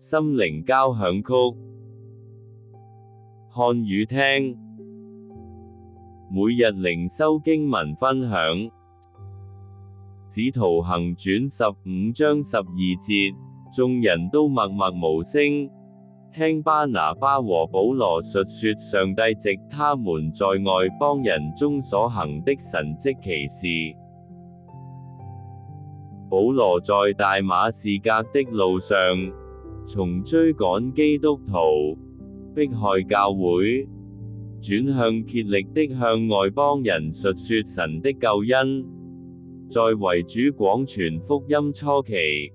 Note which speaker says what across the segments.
Speaker 1: 心靈交響曲，看與聽，每日靈修經文分享，使徒行傳15章12節，眾人都默默無聲，聽巴拿巴和保羅述說上帝藉他們在外邦人中所行的神蹟奇事。保羅在大馬士革的路上，從追趕基督徒、迫害教會，轉向竭力的向外邦人述說神的救恩。在為主廣傳福音初期，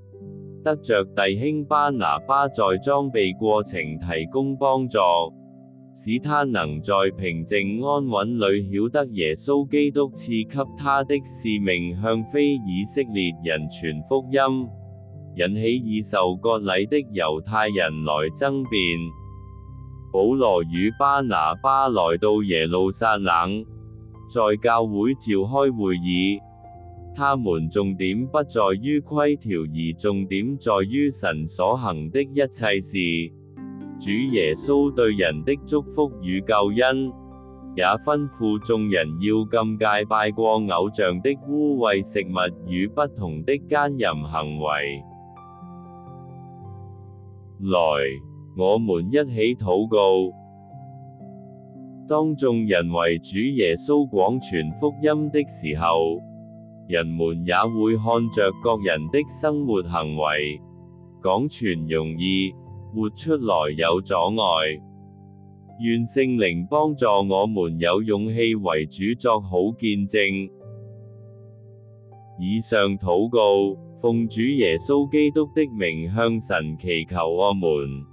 Speaker 1: 得着弟兄巴拿巴在裝備過程提供幫助，使他能在平靜安穩裏曉得耶穌基督賜給他的使命，向非以色列人傳福音，引起已受割禮的猶太人來爭辯。保羅與巴拿巴來到耶路撒冷，在教會召開會議，他們重點不在於規條，而重點在於神所行的一切事，主耶穌對人的祝福與救恩，也吩咐眾人要禁戒拜過偶像的污穢食物與不同的奸淫行為。來，我們一起禱告。當眾人為主耶穌廣傳福音的時候，人們也會看着各人的生活行為，講傳容易，活出來有阻礙。願聖靈幫助我們有勇氣為主作好見證。以上禱告，奉主耶穌基督的名向神祈求，阿們。